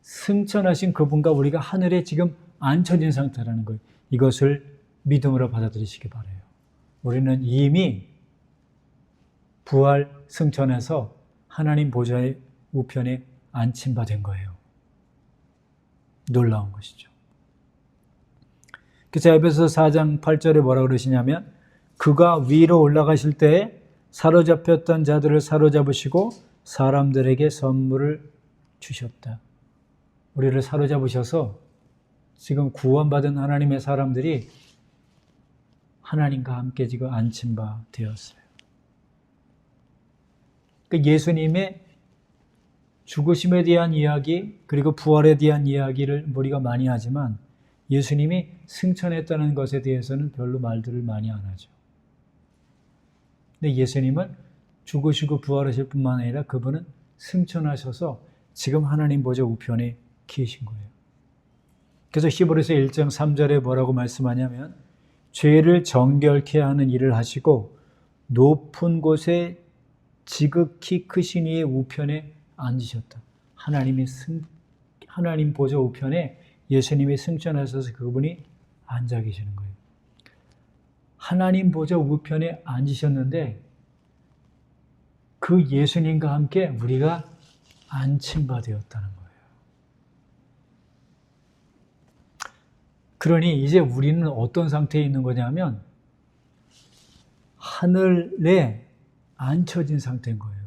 승천하신 그분과 우리가 하늘에 지금 앉혀진 상태라는 거예요. 이것을 믿음으로 받아들이시기 바라요. 우리는 이미 부활 승천해서 하나님 보좌의 우편에 앉힌 바 된 거예요. 놀라운 것이죠. 그래서 에베소서 4장 8절에 뭐라 그러시냐면 그가 위로 올라가실 때에 사로잡혔던 자들을 사로잡으시고 사람들에게 선물을 주셨다. 우리를 사로잡으셔서 지금 구원받은 하나님의 사람들이 하나님과 함께 지금 앉힌 바 되었어요. 예수님의 죽으심에 대한 이야기 그리고 부활에 대한 이야기를 우리가 많이 하지만 예수님이 승천했다는 것에 대해서는 별로 말들을 많이 안 하죠. 근데 예수님은 죽으시고 부활하실 뿐만 아니라 그분은 승천하셔서 지금 하나님 보좌 우편에 계신 거예요. 그래서 히브리서 1장 3절에 뭐라고 말씀하냐면 죄를 정결케 하는 일을 하시고 높은 곳에 지극히 크신 이의 우편에 앉으셨다. 하나님 보좌 우편에 예수님이 승천하셔서 그분이 앉아 계시는 거예요. 하나님 보좌 우편에 앉으셨는데 그 예수님과 함께 우리가 앉힌 바 되었다는 거예요. 그러니 이제 우리는 어떤 상태에 있는 거냐면 하늘에 앉혀진 상태인 거예요.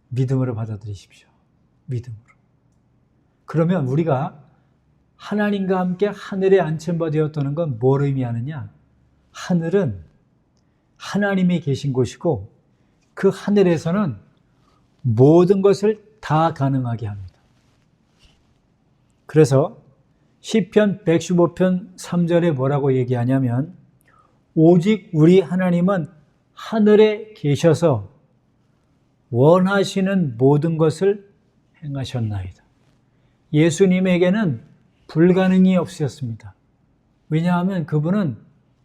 믿음으로 받아들이십시오. 믿음으로. 그러면 우리가 하나님과 함께 하늘에 앉힌 바 되었다는 건 뭘 의미하느냐? 하늘은 하나님이 계신 곳이고 그 하늘에서는 모든 것을 다 가능하게 합니다. 그래서 시편 115편 3절에 뭐라고 얘기하냐면 오직 우리 하나님은 하늘에 계셔서 원하시는 모든 것을 행하셨나이다. 예수님에게는 불가능이 없으셨습니다. 왜냐하면 그분은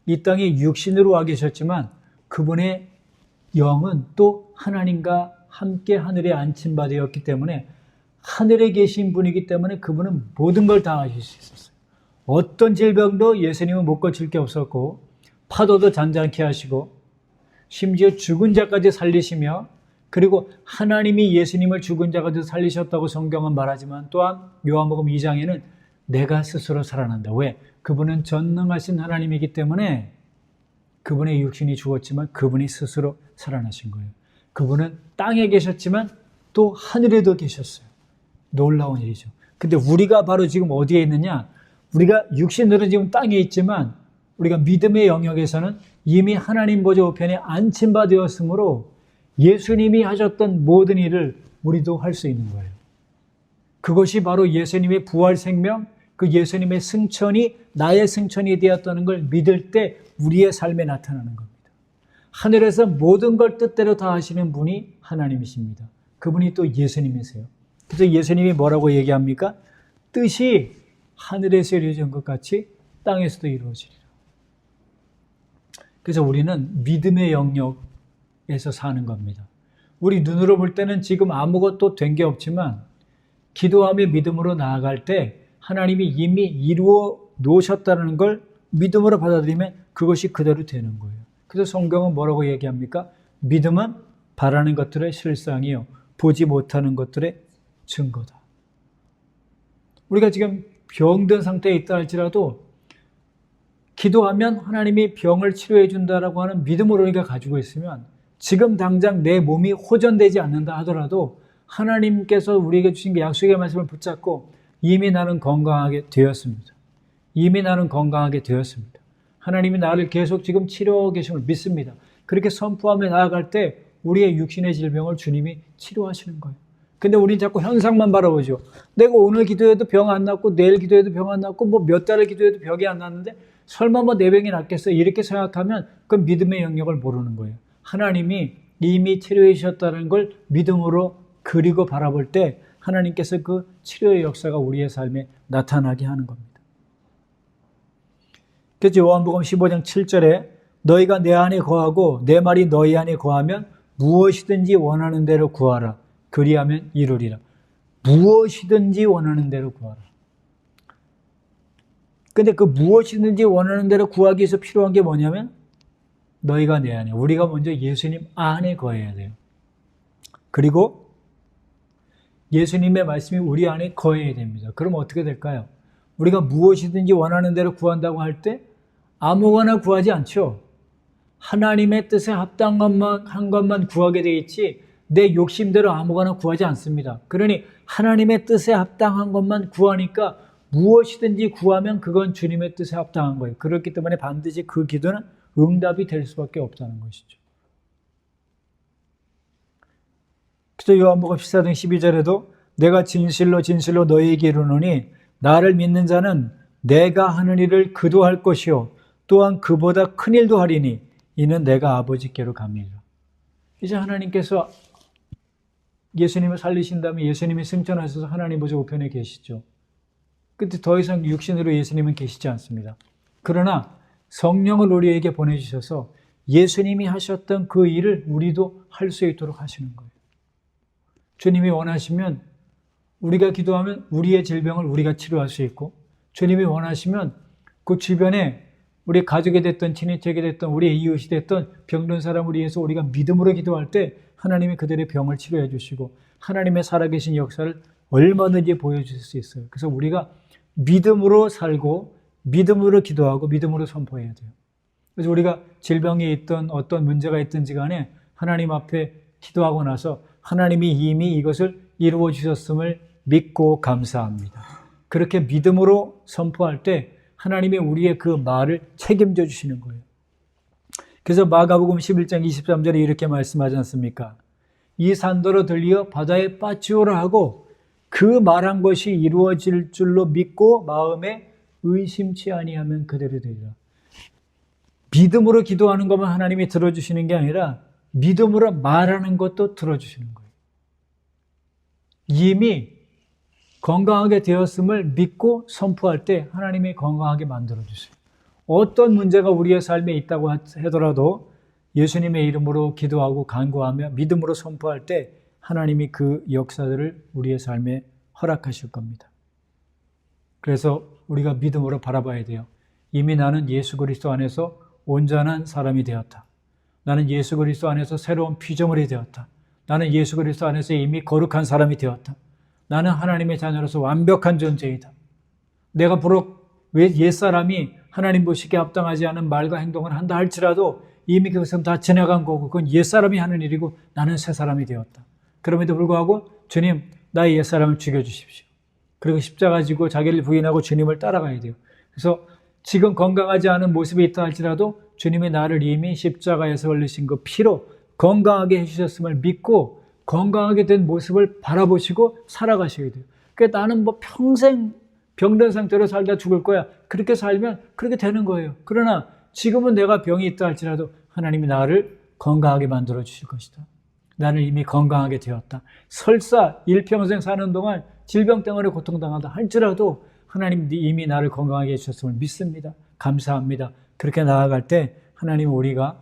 이 땅에 육신으로 와 계셨지만 그분의 영은 또 하나님과 함께 하늘에 앉힌 바 되었기 때문에 하늘에 계신 분이기 때문에 그분은 모든 걸 다 하실 수 있었어요. 어떤 질병도 예수님은 못 고칠 게 없었고 파도도 잔잔케 하시고 심지어 죽은 자까지 살리시며 그리고 하나님이 예수님을 죽은 자까지 살리셨다고 성경은 말하지만 또한 요한복음 2장에는 내가 스스로 살아난다. 왜? 그분은 전능하신 하나님이기 때문에 그분의 육신이 죽었지만 그분이 스스로 살아나신 거예요. 그분은 땅에 계셨지만 또 하늘에도 계셨어요. 놀라운 일이죠. 근데 우리가 바로 지금 어디에 있느냐? 우리가 육신으로 지금 땅에 있지만 우리가 믿음의 영역에서는 이미 하나님 보좌 우편에 앉힌 바 되었으므로 예수님이 하셨던 모든 일을 우리도 할 수 있는 거예요. 그것이 바로 예수님의 부활 생명, 그 예수님의 승천이 나의 승천이 되었다는 걸 믿을 때 우리의 삶에 나타나는 겁니다. 하늘에서 모든 걸 뜻대로 다 하시는 분이 하나님이십니다. 그분이 또 예수님이세요. 그래서 예수님이 뭐라고 얘기합니까? 뜻이 하늘에서 이루어진 것 같이 땅에서도 이루어지리라. 그래서 우리는 믿음의 영역에서 사는 겁니다. 우리 눈으로 볼 때는 지금 아무것도 된 게 없지만 기도하며 믿음으로 나아갈 때 하나님이 이미 이루어 놓으셨다는 걸 믿음으로 받아들이면 그것이 그대로 되는 거예요. 그래서 성경은 뭐라고 얘기합니까? 믿음은 바라는 것들의 실상이요 보지 못하는 것들의 증거다. 우리가 지금 병든 상태에 있다 할지라도 기도하면 하나님이 병을 치료해 준다라고 하는 믿음을 우리가 가지고 있으면 지금 당장 내 몸이 호전되지 않는다 하더라도 하나님께서 우리에게 주신 그 약속의 말씀을 붙잡고 이미 나는 건강하게 되었습니다. 이미 나는 건강하게 되었습니다. 하나님이 나를 계속 지금 치료하고 계심을 믿습니다. 그렇게 선포하며 나아갈 때 우리의 육신의 질병을 주님이 치료하시는 거예요. 근데 우리는 자꾸 현상만 바라보죠. 내가 오늘 기도해도 병 안 낫고 내일 기도해도 병 안 낫고 뭐 몇 달을 기도해도 병이 안 낫는데 설마 뭐 내 병이 낫겠어요? 이렇게 생각하면 그건 믿음의 영역을 모르는 거예요. 하나님이 이미 치료해 주셨다는 걸 믿음으로 그리고 바라볼 때 하나님께서 그 치료의 역사가 우리의 삶에 나타나게 하는 겁니다. 그래서 요한복음 15장 7절에 너희가 내 안에 거하고 내 말이 너희 안에 거하면 무엇이든지 원하는 대로 구하라. 그리하면 이루리라. 무엇이든지 원하는 대로 구하라. 근데 그 무엇이든지 원하는 대로 구하기 위해서 필요한 게 뭐냐면 너희가 내 안에, 우리가 먼저 예수님 안에 거해야 돼요. 그리고 예수님의 말씀이 우리 안에 거해야 됩니다. 그럼 어떻게 될까요? 우리가 무엇이든지 원하는 대로 구한다고 할 때 아무거나 구하지 않죠. 하나님의 뜻에 합당한 것만 구하게 돼 있지 내 욕심대로 아무거나 구하지 않습니다. 그러니 하나님의 뜻에 합당한 것만 구하니까 무엇이든지 구하면 그건 주님의 뜻에 합당한 거예요. 그렇기 때문에 반드시 그 기도는 응답이 될 수밖에 없다는 것이죠. 그래서 요한복음 14장 12절에도 내가 진실로 진실로 너희에게 이르노니 나를 믿는 자는 내가 하는 일을 그도 할 것이요 또한 그보다 큰 일도 하리니 이는 내가 아버지께로 갑니다. 이제 하나님께서 예수님을 살리신 다음에 예수님이 승천하셔서 하나님 보좌 우편에 계시죠. 근데 더 이상 육신으로 예수님은 계시지 않습니다. 그러나 성령을 우리에게 보내주셔서 예수님이 하셨던 그 일을 우리도 할 수 있도록 하시는 거예요. 주님이 원하시면 우리가 기도하면 우리의 질병을 우리가 치료할 수 있고, 주님이 원하시면 그 주변에 우리 가족이 됐든 친인척이 됐든 우리의 이웃이 됐든 병든 사람을 위해서 우리가 믿음으로 기도할 때 하나님이 그들의 병을 치료해 주시고 하나님의 살아계신 역사를 얼마든지 보여주실 수 있어요. 그래서 우리가 믿음으로 살고 믿음으로 기도하고 믿음으로 선포해야 돼요. 그래서 우리가 질병이 있든 어떤 문제가 있든지 간에 하나님 앞에 기도하고 나서 하나님이 이미 이것을 이루어 주셨음을 믿고 감사합니다. 그렇게 믿음으로 선포할 때 하나님이 우리의 그 말을 책임져 주시는 거예요. 그래서 마가복음 11장 23절에 이렇게 말씀하지 않습니까? 이 산더러 들리어 바다에 빠지오라 하고 그 말한 것이 이루어질 줄로 믿고 마음에 의심치 아니하면 그대로 되리라. 믿음으로 기도하는 것만 하나님이 들어주시는 게 아니라 믿음으로 말하는 것도 들어주시는 거예요. 이미 건강하게 되었음을 믿고 선포할 때 하나님이 건강하게 만들어주세요. 어떤 문제가 우리의 삶에 있다고 하더라도 예수님의 이름으로 기도하고 간구하며 믿음으로 선포할 때 하나님이 그 역사들을 우리의 삶에 허락하실 겁니다. 그래서 우리가 믿음으로 바라봐야 돼요. 이미 나는 예수 그리스도 안에서 온전한 사람이 되었다. 나는 예수 그리스도 안에서 새로운 피조물이 되었다. 나는 예수 그리스도 안에서 이미 거룩한 사람이 되었다. 나는 하나님의 자녀로서 완벽한 존재이다. 내가 비록 왜 옛사람이 하나님 보시기에 합당하지 않은 말과 행동을 한다 할지라도 이미 그것은 다 지나간 거고 그건 옛사람이 하는 일이고 나는 새 사람이 되었다. 그럼에도 불구하고 주님, 나의 옛사람을 죽여주십시오. 그리고 십자가 지고 자기를 부인하고 주님을 따라가야 돼요. 그래서 지금 건강하지 않은 모습이 있다 할지라도 주님이 나를 이미 십자가에서 흘리신 그 피로 건강하게 해주셨음을 믿고 건강하게 된 모습을 바라보시고 살아가셔야 돼요. 그러니까 나는 뭐 평생 병든 상태로 살다 죽을 거야. 그렇게 살면 그렇게 되는 거예요. 그러나 지금은 내가 병이 있다 할지라도 하나님이 나를 건강하게 만들어 주실 것이다. 나는 이미 건강하게 되었다. 설사 일평생 사는 동안 질병 때문에 고통당한다 할지라도 하나님 이미 나를 건강하게 해주셨음을 믿습니다. 감사합니다. 그렇게 나아갈 때 하나님은 우리가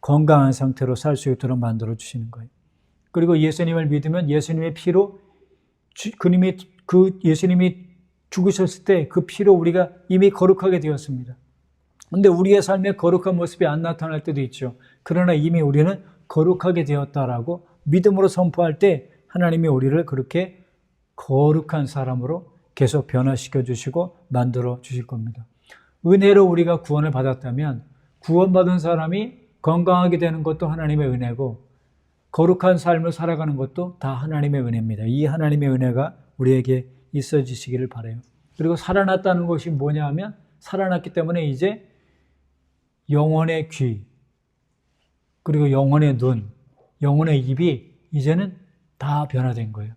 건강한 상태로 살 수 있도록 만들어 주시는 거예요. 그리고 예수님을 믿으면 예수님의 피로 예수님이 죽으셨을 때 그 피로 우리가 이미 거룩하게 되었습니다. 그런데 우리의 삶에 거룩한 모습이 안 나타날 때도 있죠. 그러나 이미 우리는 거룩하게 되었다라고 믿음으로 선포할 때 하나님이 우리를 그렇게 거룩한 사람으로 계속 변화시켜 주시고 만들어 주실 겁니다. 은혜로 우리가 구원을 받았다면 구원받은 사람이 건강하게 되는 것도 하나님의 은혜고 거룩한 삶을 살아가는 것도 다 하나님의 은혜입니다. 이 하나님의 은혜가 우리에게 있어 주시기를 바라요. 그리고 살아났다는 것이 뭐냐 하면 살아났기 때문에 이제 영혼의 귀, 그리고 영혼의 눈, 영혼의 입이 이제는 다 변화된 거예요.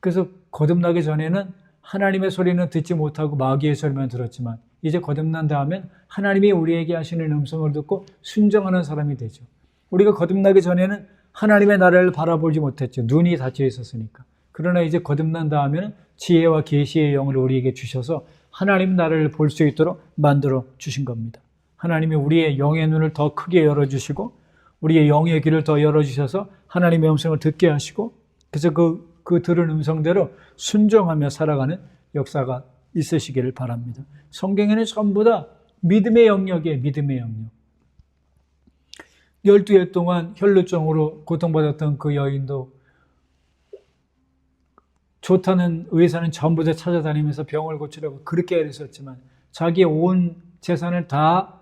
그래서 거듭나기 전에는 하나님의 소리는 듣지 못하고 마귀의 소리만 들었지만 이제 거듭난 다음엔 하나님이 우리에게 하시는 음성을 듣고 순종하는 사람이 되죠. 우리가 거듭나기 전에는 하나님의 나라를 바라보지 못했죠. 눈이 닫혀 있었으니까. 그러나 이제 거듭난 다음에는 지혜와 계시의 영을 우리에게 주셔서 하나님 나라를 볼 수 있도록 만들어 주신 겁니다. 하나님이 우리의 영의 눈을 더 크게 열어주시고 우리의 영의 귀를 더 열어주셔서 하나님의 음성을 듣게 하시고 그래서 그 들은 음성대로 순종하며 살아가는 역사가 있으시기를 바랍니다. 성경에는 전부 다 믿음의 영역이에요. 믿음의 영역. 12일 동안 혈루증으로 고통받았던 그 여인도 좋다는 의사는 전부 다 찾아다니면서 병을 고치려고 그렇게 애를 썼지만 자기의 온 재산을 다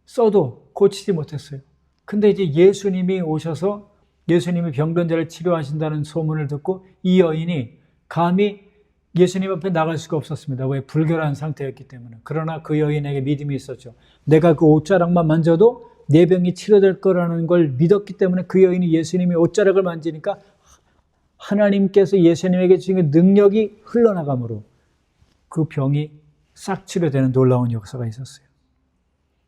써도 고치지 못했어요. 근데 이제 예수님이 오셔서 예수님이 병든 자를 치료하신다는 소문을 듣고 이 여인이 감히 예수님 앞에 나갈 수가 없었습니다. 왜? 불결한 상태였기 때문에. 그러나 그 여인에게 믿음이 있었죠. 내가 그 옷자락만 만져도 내 병이 치료될 거라는 걸 믿었기 때문에 그 여인이 예수님이 옷자락을 만지니까 하나님께서 예수님에게 주신 능력이 흘러나가므로 그 병이 싹 치료되는 놀라운 역사가 있었어요.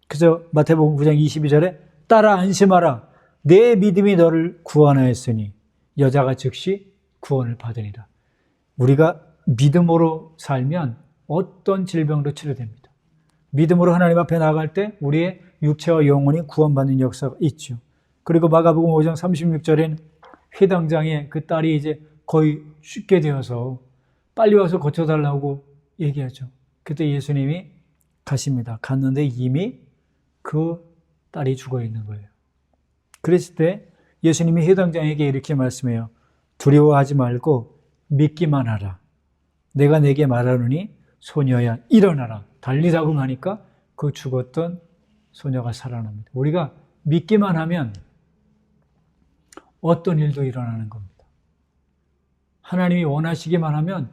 그래서 마태복음 9장 22절에 따라 안심하라. 내 믿음이 너를 구원하였으니 여자가 즉시 구원을 받으리라. 우리가 믿음으로 살면 어떤 질병도 치료됩니다. 믿음으로 하나님 앞에 나아갈 때 우리의 육체와 영혼이 구원받는 역사가 있죠. 그리고 마가복음 5장 36절엔 회당장의 그 딸이 이제 거의 죽게 되어서 빨리 와서 고쳐달라고 얘기하죠. 그때 예수님이 가십니다. 갔는데 이미 그 딸이 죽어 있는 거예요. 그랬을 때 예수님이 회당장에게 이렇게 말씀해요. 두려워하지 말고 믿기만 하라. 내가 내게 말하노니 소녀야 일어나라. 달리자고 하니까 그 죽었던 소녀가 살아납니다. 우리가 믿기만 하면 어떤 일도 일어나는 겁니다. 하나님이 원하시기만 하면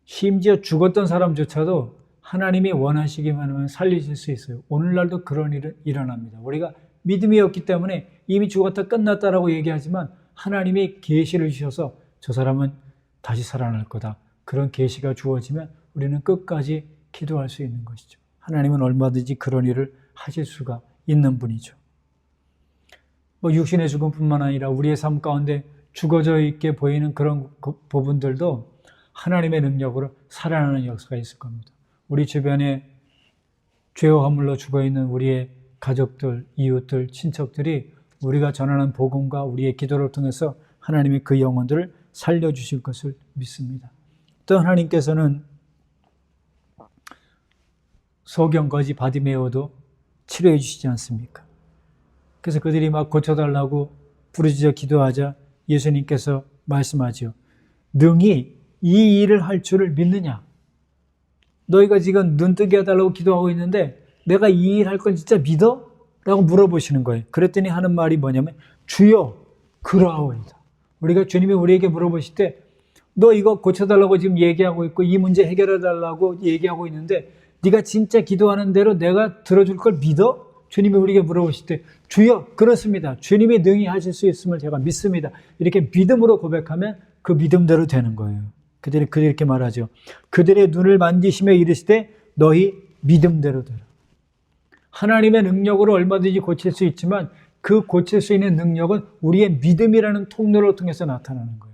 심지어 죽었던 사람조차도 하나님이 원하시기만 하면 살리실 수 있어요. 오늘날도 그런 일은 일어납니다. 우리가 믿음이 없기 때문에 이미 죽었다 끝났다라고 얘기하지만 하나님이 계시를 주셔서 저 사람은 다시 살아날 거다. 그런 계시가 주어지면 우리는 끝까지 기도할 수 있는 것이죠. 하나님은 얼마든지 그런 일을 하실 수가 있는 분이죠. 육신의 죽음뿐만 아니라 우리의 삶 가운데 죽어져 있게 보이는 그런 부분들도 하나님의 능력으로 살아나는 역사가 있을 겁니다. 우리 주변에 죄와 허물로 죽어있는 우리의 가족들, 이웃들, 친척들이 우리가 전하는 복음과 우리의 기도를 통해서 하나님이 그 영혼들을 살려주실 것을 믿습니다. 또 하나님께서는 소경거지 바디메오도 치료해 주시지 않습니까? 그래서 그들이 막 고쳐달라고 부르짖어 기도하자 예수님께서 말씀하죠. 능히 이 일을 할 줄을 믿느냐? 너희가 지금 눈뜨게 해달라고 기도하고 있는데 내가 이 일 할 건 진짜 믿어? 라고 물어보시는 거예요. 그랬더니 하는 말이 뭐냐면 주여 그러하오이다. 우리가 주님이 우리에게 물어보실 때 너 이거 고쳐달라고 지금 얘기하고 있고 이 문제 해결해달라고 얘기하고 있는데 네가 진짜 기도하는 대로 내가 들어줄 걸 믿어? 주님이 우리에게 물어보실 때 주여 그렇습니다. 주님이 능히 하실 수 있음을 제가 믿습니다. 이렇게 믿음으로 고백하면 그 믿음대로 되는 거예요. 그들이 이렇게 말하죠. 그들의 눈을 만지시며 이르시되 너희 믿음대로 되라. 하나님의 능력으로 얼마든지 고칠 수 있지만 그 고칠 수 있는 능력은 우리의 믿음이라는 통로를 통해서 나타나는 거예요.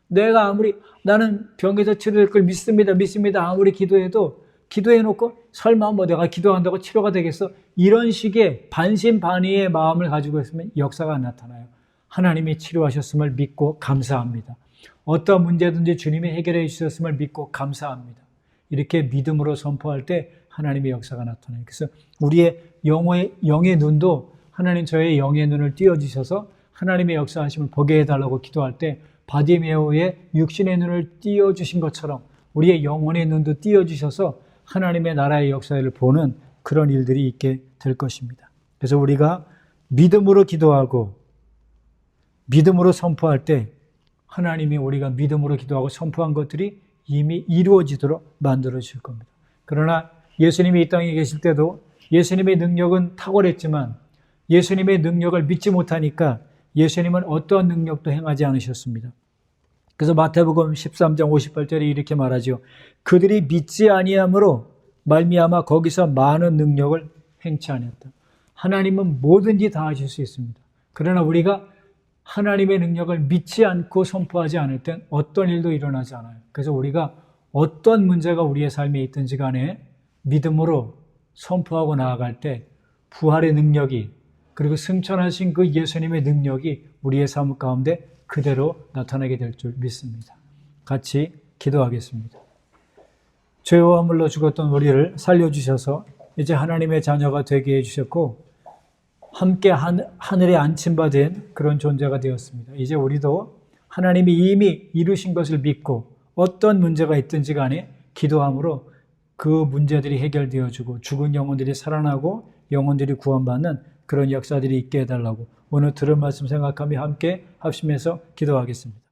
내가 아무리 나는 병에서 치료될 걸 믿습니다. 아무리 기도해도 기도해놓고 설마 내가 기도한다고 치료가 되겠어? 이런 식의 반신반의의 마음을 가지고 있으면 역사가 안 나타나요. 하나님이 치료하셨음을 믿고 감사합니다. 어떤 문제든지 주님이 해결해 주셨음을 믿고 감사합니다. 이렇게 믿음으로 선포할 때 하나님의 역사가 나타나요. 그래서 우리의 영의 눈도 하나님 저의 영의 눈을 띄워주셔서 하나님의 역사하심을 보게 해달라고 기도할 때 바디메오의 육신의 눈을 띄워주신 것처럼 우리의 영혼의 눈도 띄워주셔서 하나님의 나라의 역사를 보는 그런 일들이 있게 될 것입니다. 그래서 우리가 믿음으로 기도하고 믿음으로 선포할 때 하나님이 우리가 믿음으로 기도하고 선포한 것들이 이미 이루어지도록 만들어 주실 겁니다. 그러나 예수님이 이 땅에 계실 때도 예수님의 능력은 탁월했지만 예수님의 능력을 믿지 못하니까 예수님은 어떠한 능력도 행하지 않으셨습니다. 그래서 마태복음 13장 58절에 이렇게 말하죠. 그들이 믿지 아니함으로 말미암아 거기서 많은 능력을 행치 아니했다. 하나님은 뭐든지 다 하실 수 있습니다. 그러나 우리가 하나님의 능력을 믿지 않고 선포하지 않을 땐 어떤 일도 일어나지 않아요. 그래서 우리가 어떤 문제가 우리의 삶에 있든지 간에 믿음으로 선포하고 나아갈 때 부활의 능력이 그리고 승천하신 그 예수님의 능력이 우리의 삶 가운데 그대로 나타나게 될 줄 믿습니다. 같이 기도하겠습니다. 죄와 물로 죽었던 우리를 살려주셔서 이제 하나님의 자녀가 되게 해주셨고 함께 하늘에 안침받은 그런 존재가 되었습니다. 이제 우리도 하나님이 이미 이루신 것을 믿고 어떤 문제가 있든지 간에 기도함으로 그 문제들이 해결되어지고 죽은 영혼들이 살아나고 영혼들이 구원받는 그런 역사들이 있게 해달라고 오늘 들은 말씀 생각하며 함께 합심해서 기도하겠습니다.